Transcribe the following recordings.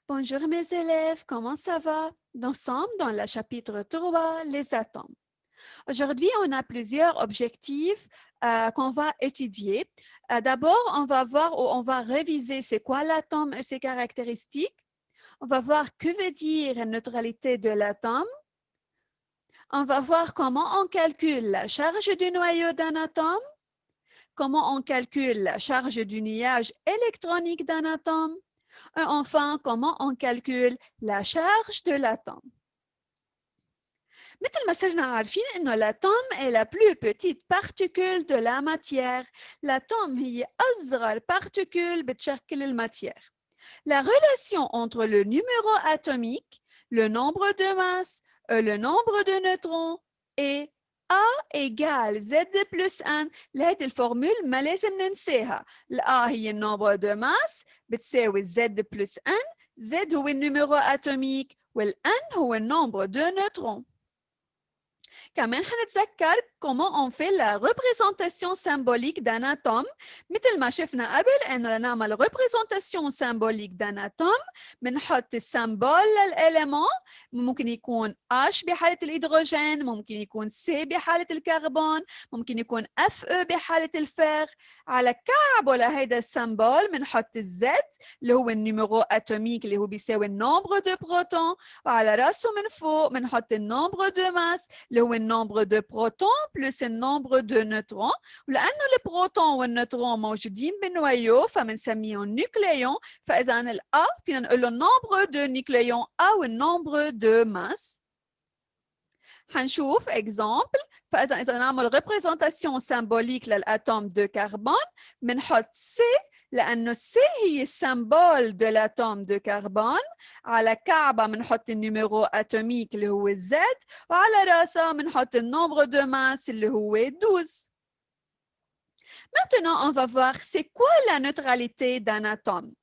Bonjour mes élèves, comment ça va? Nous sommes dans le chapitre 3, les atomes. Aujourd'hui, on a plusieurs objectifs qu'on va étudier. D'abord, on va voir ou on va réviser c'est quoi l'atome et ses caractéristiques. On va voir que veut dire la neutralité de l'atome. On va voir comment on calcule la charge du noyau d'un atome, comment on calcule la charge du nuage électronique d'un atome. Et enfin, comment on calcule la charge de l'atome. مثل ما صرنا عارفين إنه l'atome est la plus petite particule de la matière. L'atome هي أصغر particule بتشكل الماتير. La relation entre le numéro atomique, le nombre de masses et le nombre de neutrons est A égale Z plus N. لهذه الفورمول ما لازم ننساها. A هي النمبر de masse بتساوي Z plus N. Z هو النميرو atomique والN هو النمبر de neutrons. كمان حنتذكر comment on fait la représentation symbolique d'un atome. مثل ما شفنا قبل انه لنعمل représentation symbolique d'un atome بنحط السمبول للاليمون، ممكن يكون H بحالة الهيدروجين، ممكن يكون C بحالة الكربون، ممكن يكون Fe بحالة الفير. على كعبه لهيدا السمبول بنحط الزد اللي هو النيميرو اتوميك اللي هو بيساوي النمبر دو بروتون، وعلى راسه من فوق بنحط النمبر دو ماس اللي هو النمبر دو بروتون بلس النمبر دو نيوترون. ولانه البروتون والنيوترون موجودين بالنويو فبنسميهم نيوكليون، فاذا الأ فينا نقول له النمبر دو نيوكليون او النمبر دو ماس. حنشوف اكزامبل. فاذا نعمل ريبريزنتاسيون سيمبوليك للاتوم دو كربون بنحط سي لانه سي هي السمبول دو الاتوم دو كربون، على كعبه بنحط النيميرو اتوميك اللي هو الزد، وعلى راسها بنحط النمبر دو ماس اللي هو 12. Maintenant, on va voir c'est quoi la neutralité d'un atome.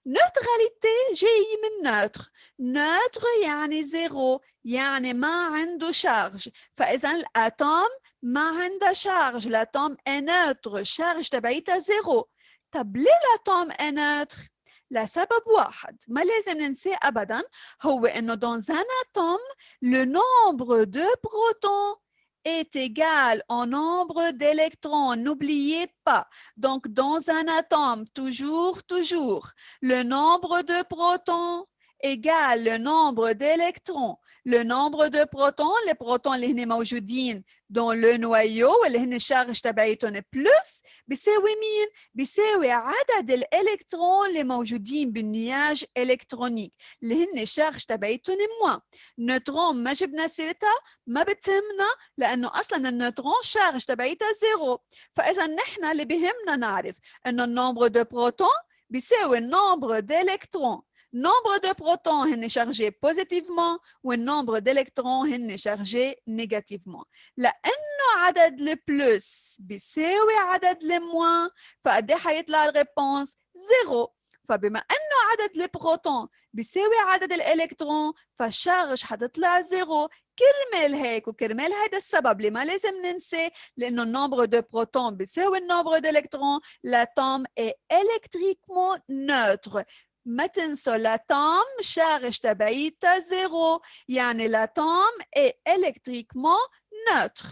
neutralité جاي من neutre. neutre يعني زيرو، يعني ما عنده شارج. فإذا الأتوم ما عنده شارج. الأتوم est neutre. الشارج تبعيتها زيرو. طب ليه الأتوم est neutre؟ لسبب واحد ما لازم ننساه أبدا، هو إنه dans un atome le nombre de protons est égal au nombre d'électrons. N'oubliez pas. Donc, dans un atome, toujours, le nombre de protons égale le nombre d'électrons. Le nombre de protons, les protons اللي هن موجودين dans le noyau واللي هن الشارج تبعيتهم بلس بيساوي مين؟ بيساوي عدد الالكترون اللي موجودين بالنياج الكترونيك اللي هن الشارج تبعيتهم موان. نيوترون ما جبنا سيرتها ما بتهمنا لانه اصلا النيوترون شارج تبعيتها زيرو. فاذا نحن اللي بهمنا نعرف انه النمبر دو بروتون بيساوي النمبر d'électrons. nombre de protons هن chargés positivement والنمبر d'électrons هن chargés négativement. لانه عدد البلس بيساوي عدد الموان فقد ايه حيطلع الريبونس؟ زيرو. فبما انه عدد البروتون بيساوي عدد الالكترون فالشارج حتطلع زيرو. كرمال هيك وكرمال هذا السبب اللي ما لازم ننسى لانه النمبر دو بروتون بيساوي النمبر d'électrons، l'atome est électriquement neutre. ما تنسوا l'atome شارج تبعيتها زيرو، يعني l'atome est électriquement neutre.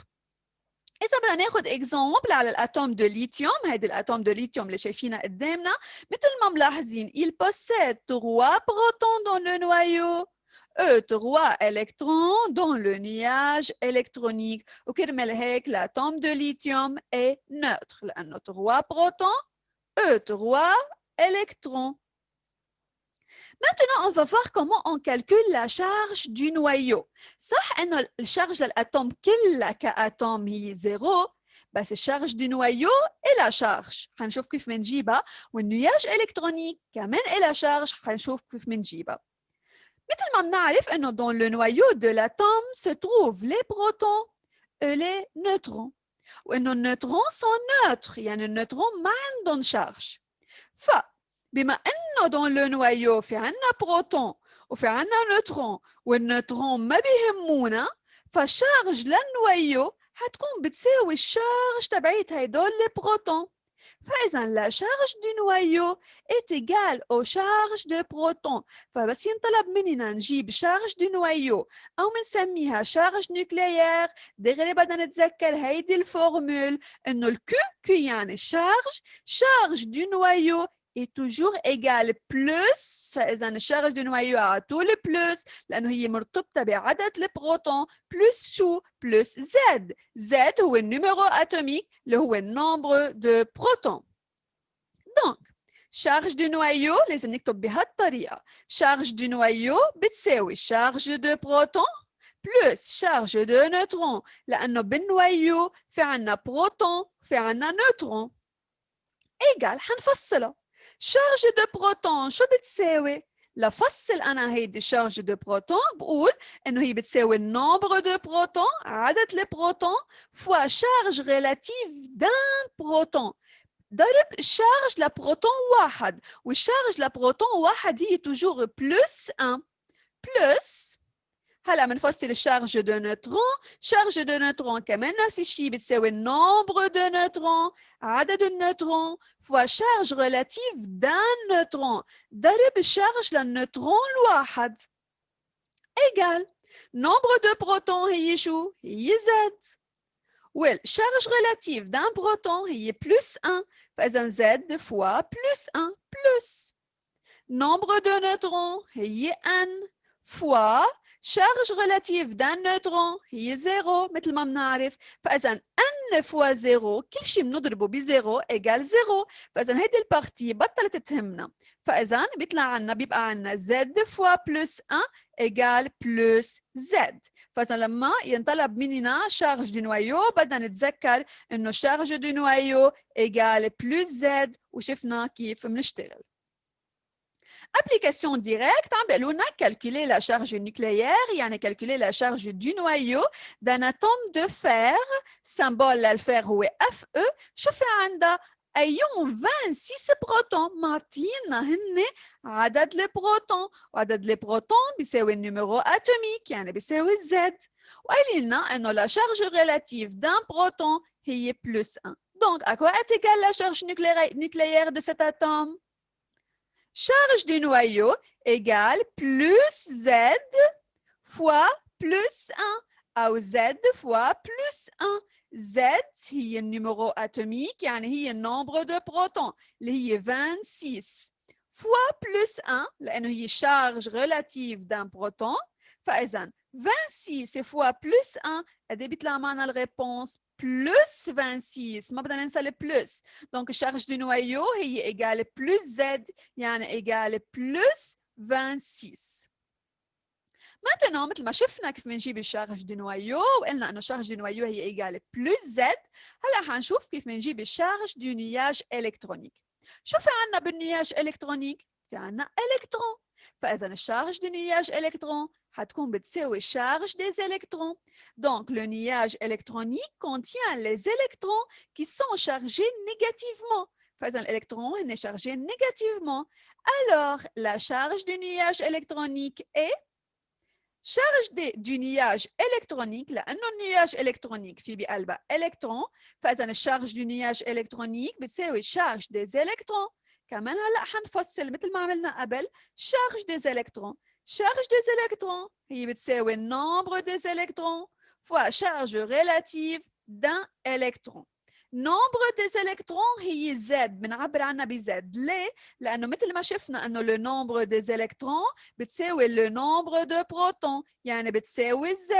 إذا بدنا ناخد اكزامبل على الاتوم دو ليثيوم، هيدي الاتوم دو ليثيوم اللي شايفينها قدامنا، مثل ما ملاحظين il possède 3 protons dans le noyau et 3 électrons dans le nuage électronique. وكرمال هيك الاتوم دو ليثيوم est neutre لأنه 3 protons et 3 électrons. Maintenant, on va voir comment on calcule la charge du noyau. صح إنه الشارج للأتوم كلها كأتوم هي زيرو، بس الشارج du noyau est la charge. حنشوف كيف بنجيبها، والنياج إلكترونيك كمان إلها شارج، حنشوف كيف بنجيبها. مثل ما بنعرف إنه dans le noyau de l'atome se trouvent les protons et les neutrons. وإنه النيوترون sont neutres، يعني النيوترون ما عندهم شارج. بما انه dans le noyau في عنا بروتون وفي عنا نيوترون والنيوترون ما بيهمونا، فالشارج للنويو هتكون بتساوي الشارج تبعيت هيدول البروتون. فإذا la charge du noyau est égale aux charges de protons. فبس ينطلب مننا نجيب charge du noyau أو بنسميها charge nucléaire. دغري بدنا نتذكر هيدي الفورمول إنه ال Q يعني charge du noyau est toujours égale plus. فإذا الشارج du noyau على طول plus لأنه هي مرتبطة بعدد البروتون plus شو plus Z. Z هو النيميرو atomique اللي هو النمبر de protons. Donc charge du noyau لازم نكتب بهالطريقة. charge du noyau بتساوي charge de proton plus charge de neutron لأنه بالنويو في عنا بروتون في عنا نيوترون. إيجال حنفصلها. charge de proton شو بتساوي؟ لفصل أنا هيدي charge de proton بقول إنه هي بتساوي النمبر de proton عدد البروتون fois charge relative d'un proton ضرب الشارج لبروتون واحد والشارج لبروتون واحد هي toujours plus 1 plus هلا بنفصل الشارج دو نيوترون. شارج دو نيوترون كمان نفس الشيء بتساوي النمبر دو نيوترون عدد النيوترون فوا شارج ريلاتيف دان نيوترون ضرب الشارج للنيوترون الواحد ايجال نمبر دو بروتون هي شو؟ هي زد. والشارج ريلاتيف دان بروتون هي بلس 1 فإذا زد فوا بلس 1 بلس نمبر دو نيوترون هي ان فوا charge relative d'un neutron هي زيرو مثل ما بنعرف. فإذا n فوا زيرو كل شيء بنضربه بزيرو إيجال زيرو. فإذا هيدي البارتي بطلت تهمنا. فإذا بيطلع عنا بيبقى عنا z فوا بلس 1 إيجال بلس z. فإذا لما ينطلب مننا charge du noyau بدنا نتذكر إنه charge du noyau إيجال بلس z وشفنا كيف بنشتغل. Application directe, on a calculé la charge nucléaire, il y a calculé la charge du noyau d'un atome de fer, symbole le fer est Fe, je fais un ion 26 protons, معطينا هن عدد البروتون، وعدد البروتون بيساوي النيميرو atomique يعني بيساوي Z، وقال لنا انه la charge relative d'un proton هي plus 1. Donc à quoi est égale la charge nucléaire de cet atome? Charge du noyau égale plus Z fois plus 1 أو Z fois plus 1. Z هي النيميرو atomique يعني هي النمبر de protons اللي هي 26 fois plus 1 لأنه هي charge relative d'un proton. فإذا 26 fois plus 1 قد بيطلع معنا الريبونس plus 26 ما بدنا ننسى البلس. دونك الشارج دو نويو هي ايجال بلس زد يعني ايجال بلس 26. maintenant مثل ما شفنا كيف بنجيب الشارج دو نويو وقلنا انه الشارج دو نويو هي ايجال بلس زد. هلا حنشوف كيف بنجيب الشارج دو نياج الكترونيك. شو في عنا بالنياج الكترونيك؟ في عنا الكترون. فاذا الشارج دو نياج الكترون حتكون بتساوي charge des électrons. Donc, le nuage électronique contient les électrons qui sont chargés négativement. فإذا الإلكترون est chargé négativement. Alors, la charge du nuage électronique est charge du nuage électronique لأنه النياج électronique في بقلبها électron. فإذا الشارج du nuage électronique بتساوي charge des électrons. كمان هلا حنفصل مثل ما عملنا قبل charge des électrons. Charge des électrons هي بتساوي nombre des électrons fois charge relative d'un électron. nombre des électrons هي Z بنعبر عنها ب Z. ليه؟ لأنه مثل ما شفنا أنه le nombre des électrons بتساوي le nombre de protons يعني بتساوي Z.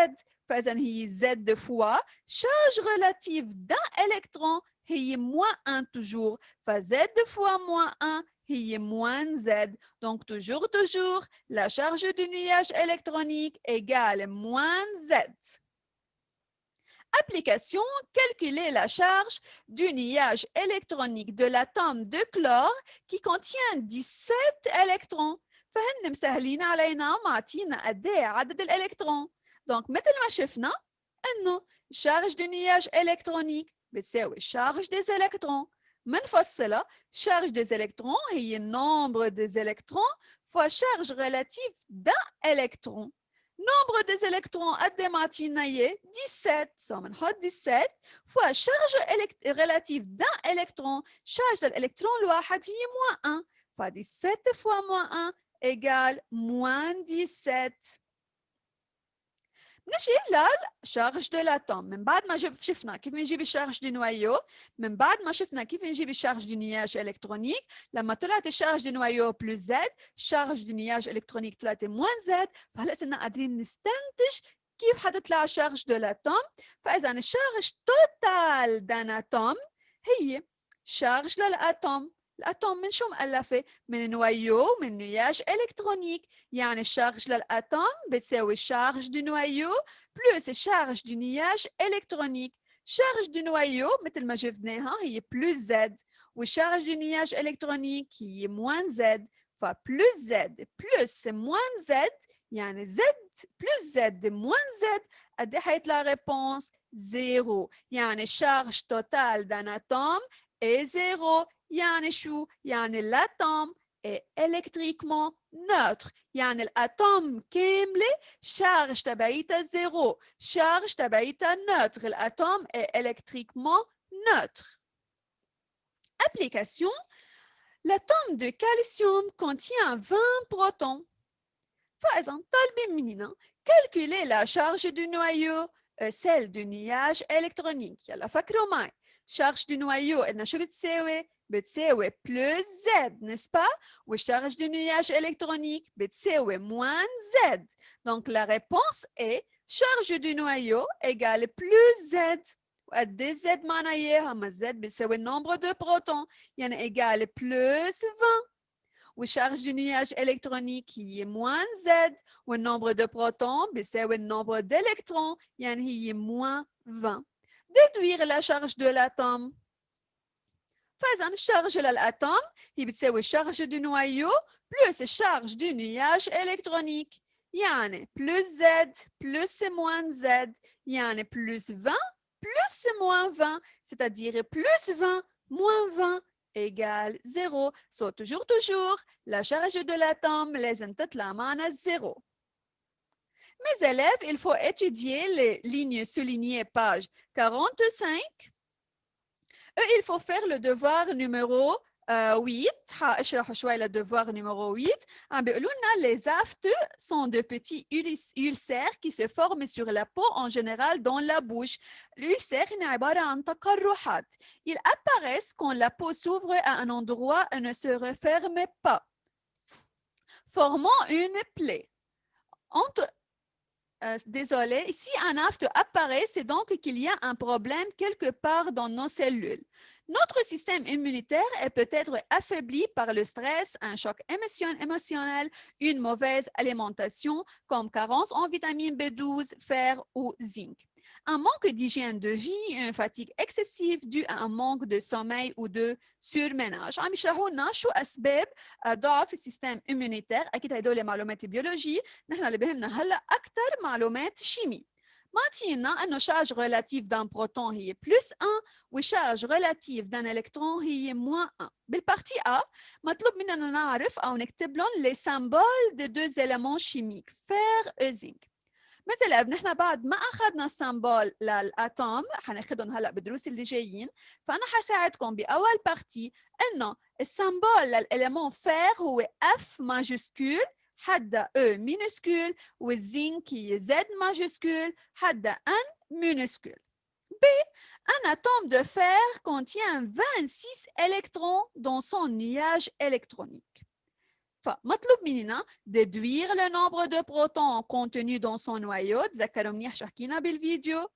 فإذا هي Z fois charge relative d'un électron هي moins 1 toujours. فZ fois moins 1 هي moins Z. Donc, toujours, la charge du nuage électronique égale moins Z. Application, calculer la charge du nuage électronique de l'atome de chlore qui contient 17 électrons. فهن مسهلين علينا معطينا قد ايه عدد الالكترون. Donc, مثل ما شفنا انه charge du nuage électronique بتساوي charge des électrons. منفصلة charge des électrons هي nombre des électrons fois charge relative d'un électron. nombre des électrons قد ما عطينا اياه 17 سو بنحط 17 فوا شارج relative d'un électron شارج الالكترون الواحد هي moins 1 ف 17 fois moins 1 égale moins 17 نجي للشارج دو l'atome من بعد ما شفنا كيف نجيب الشارج دو نوايو من بعد ما شفنا كيف نجيب الشارج دو نياج الكترونيك لما طلعت الشارج دو نوايو بلس زد الشارج دو نياج الكترونيك طلعت موان زد فهلا صرنا قادرين نستنتج كيف حتطلع الشارج دو l'atome فاذا الشارج توتال دان اتوم هي شارج للاتوم الاتوم من شو مؤلفه من نوايو من نياج الكترونيك يعني الشارج للاتوم بتساوي الشارج دو نوايو بلس الشارج دو نياج الكترونيك شارج دو نوايو مثل ما جبناها هي بلس زد والشارج دو نياج الكترونيك هي موان زد فبلس زد بلس موان زد يعني زد بلس زد موان زد قد ايه حيطلع ريبونس زيرو يعني الشارج توتال دان اتوم est زيرو يعني شو؟ يعني الاتوم est électriquement neutre يعني الاتوم كامله شارج تبعيتها زيرو شارج تبعيتها نوتر الاتوم est électriquement neutre application l'atome de calcium contient 20 protons فإذا طالبين مننا calculer la charge du noyau celle du nuage électronique يلا فكروا معي charge du noyau قلنا شو بتساوي؟ بتساوي plus Z n'est-ce pas؟ والcharge du nuage électronique بتساوي moins Z donc la réponse est charge du noyau égale plus Z وقد ايه Z معناها اياها؟ ما Z بتساوي nombre de protons يعني égale plus 20 والcharge du nuage électronique هي moins Z والnombre de protons بيساوي الnombre d'électrons يعني هي moins 20 déduire la charge de l'atome فإذا الشارج للأتوم هي بتساوي الشارج du noyau plus الشارج du nuage électronique يعني plus Z plus moins Z يعني plus 20 plus moins 20 c'est-à-dire plus 20 moins 20 égale 0 so toujours la charge de l'atome لازم تطلع معنا 0 Mes élèves, il faut étudier les lignes soulignées page 45 il faut faire le devoir numéro 8 هاشرح شوي le devoir numéro 8 عم بيقولوا لنا les aftes sont de petits ulcères qui se forment sur la peau en général dans la bouche l'ulcère هي عبارة عن تقرحات ils apparaissent quand la peau s'ouvre à un endroit et ne se referme pas formant une plaie désolé, si un afte apparaît, c'est donc qu'il y a un problème quelque part dans nos cellules. Notre système immunitaire est peut-être affaibli par le stress, un choc émotionnel, une mauvaise alimentation comme carence en vitamine B12, fer ou zinc. Un manque d'hygiène de vie, une fatigue excessive due à un manque de sommeil ou de surménage. عم يشرحوا لنا شو أسباب ضعف السيستم immunitaire. أكيد هدول معلومات بيولوجية، نحن اللي بهمنا هلا أكثر معلومات شيمي. معطينا انه charge relative d'un proton هي plus 1 وcharge relative d'un électron هي moins 1. بالبارتي A مطلوب مننا نعرف او نكتب لهم les symboles des deux éléments chimiques fer et zinc. مثلا نحن بعد ما اخذنا السامبول للاتوم حناخذهم هلا بالدروس اللي جايين فانا حساعدكم باول بارتي انه السامبول للاليمون فير هو F ماجسكول حدا E minuscule والزنك هي Z majuscule حدا N minuscule. B. Un atome de fer contient 26 électrons dans son nuage électronique. فمطلوب مننا déduire le nombre de protons contenus dans son noyau تذكروا منيح شو حكينا بالفيديو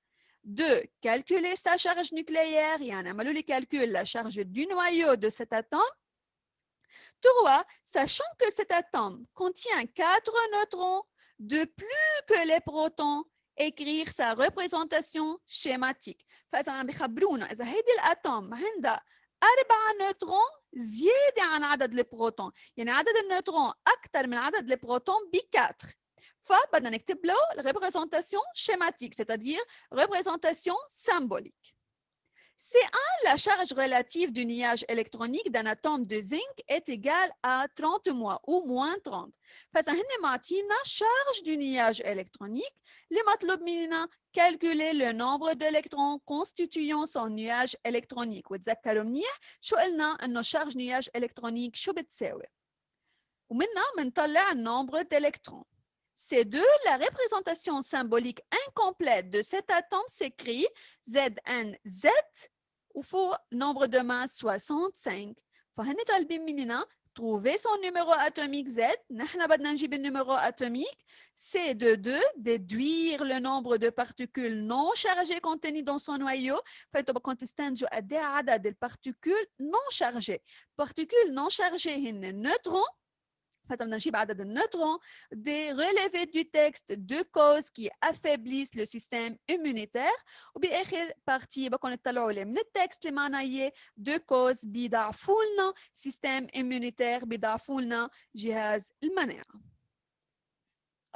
2. Calculer sa charge nucléaire يعني نعملوا لي calcul la charge du noyau de cet atome 3. Sachant que cet atome contient 4 neutrons de plus que les protons écrire sa représentation schématique فإذا عم بيخبرونا إذا هيدي الأتوم عندها 4 نيوترون زيادة عن عدد البروتون يعني عدد النيوترون أكثر من عدد البروتون ب 4 فبدنا نكتب له représentation schématique c'est-à-dire représentation symbolique C1, la charge relative du nuage électronique d'un atome de zinc est égale à 30 mois ou moins 30. فإذا هن معطينا charge du nuage électronique اللي مطلوب مننا calculer le nombre d'électrons constituant son nuage électronique. وتذكروا منيح شو قلنا انه charge nuage électronique شو بتساوي. ومنها منطلع nombre d'électrons. C2, la représentation symbolique incomplète de cet atome s'écrit ZnZ وفوق nombre de masse 65. فهن طالبين مننا trouver son numéro atomique Z. نحن بدنا نجيب النيميرو atomique. C de 2, déduire le nombre de particules non chargées contenues dans son noyau. فانتوا بدكم تستنتجوا قد ايه عدد البارتيكول non chargées. particules non chargées هن neutrons. بدنا نجيب عدد النيوترون des relevés du texte de causes qui affaiblissent le système immunitaire وبآخر بارتي بدكم تطلعوا لي من التكست اللي معنا اياه de causes بيضعفوا لنا système immunitaire بيضعفوا لنا جهاز المناعة.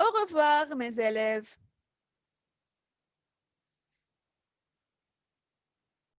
Au revoir mes élèves.